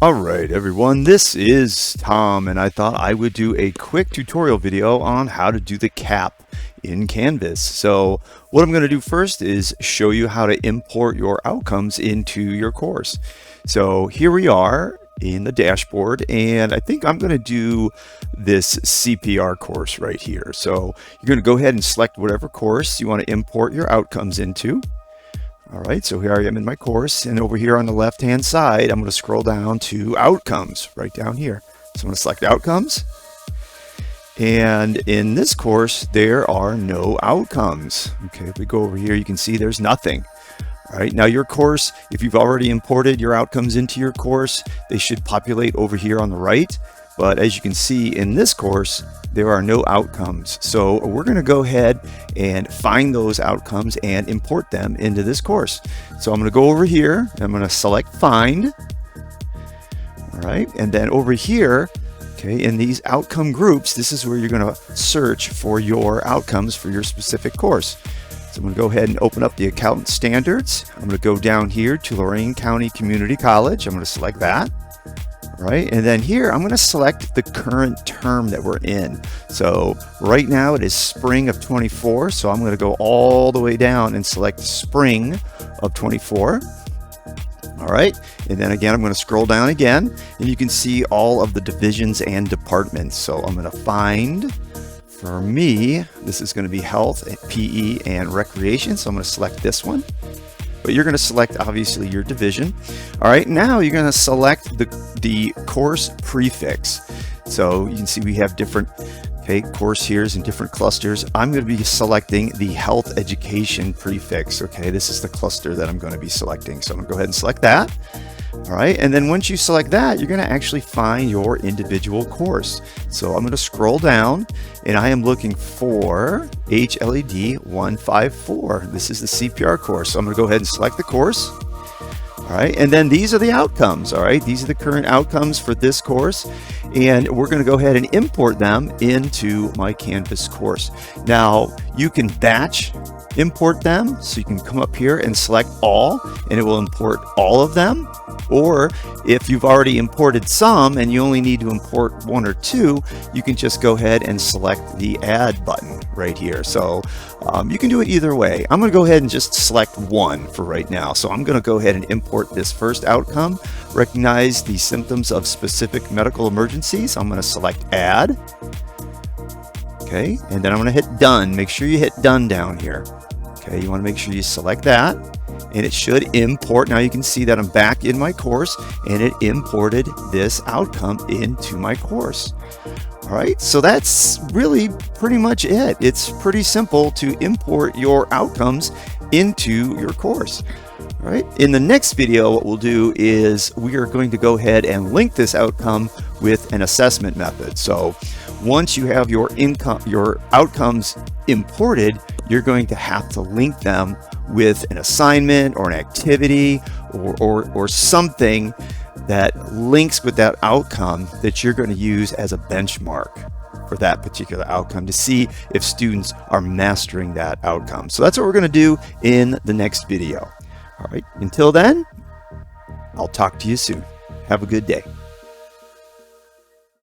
Alright everyone, this is Tom, and I thought I would do a quick tutorial video on how to do the cap in Canvas. So what I'm going to do first is show you how to import your outcomes into your course. So here we are in the dashboard, and I think I'm going to do this CPR course right here. So you're going to go ahead and select whatever course you want to import your outcomes into. All right, so here I am in my course, and over here on the left-hand side, I'm going to scroll down to Outcomes, right down here. So I'm going to select Outcomes, and in this course, there are no outcomes. Okay, if we go over here, you can see there's nothing. All right, now your course, if you've already imported your outcomes into your course, they should populate over here on the right. But as you can see in this course, there are no outcomes. So we're going to go ahead and find those outcomes and import them into this course. So I'm going to go over here, I'm going to select Find. All right, and then over here, okay, in these outcome groups, this is where you're going to search for your outcomes for your specific course. So I'm going to go ahead and open up the Accountant Standards. I'm going to go down here to Lorain County Community College. I'm going to select that. Right, and then here I'm going to select the current term that we're in. So right now it is spring of 24, so I'm going to go all the way down and select spring of 24. All right, and then again I'm going to scroll down again, and you can see all of the divisions and departments. So I'm going to find, for me, this is going to be health, PE, and recreation, so I'm going to select this one. But you're going to select obviously your division. All right, now you're going to select the course prefix. So you can see we have different course here's in different clusters. I'm going to be selecting the health education prefix. Okay, this is the cluster that I'm going to be selecting. So I'm going to go ahead and select that. All right, and then once you select that, you're going to actually find your individual course. So I'm going to scroll down, and I am looking for HLED 154. This is the CPR course. So I'm going to go ahead and select the course. All right, and then these are the outcomes. All right, these are the current outcomes for this course, and we're going to go ahead and import them into my Canvas course. Now you can batch import them, so you can come up here and select all, and it will import all of them. Or if you've already imported some and you only need to import one or two, you can just go ahead and select the add button right here. So you can do it either way. I'm going to go ahead and just select one for right now. So I'm going to go ahead and import this first outcome. Recognize the symptoms of specific medical emergencies. I'm going to select add. Okay, and then I'm going to hit done. Make sure you hit done down here. Okay, you want to make sure you select that, and it should import. Now you can see that I'm back in my course, and it imported this outcome into my course. All right, so that's really pretty much it. It's pretty simple to import your outcomes into your course. All right, in the next video, what we'll do is we are going to go ahead and link this outcome with an assessment method. So once you have your outcomes imported, you're going to have to link them with an assignment or an activity or something that links with that outcome that you're going to use as a benchmark for that particular outcome to see if students are mastering that outcome. So that's what we're going to do in the next video. All right, until then, I'll talk to you soon. Have a good day.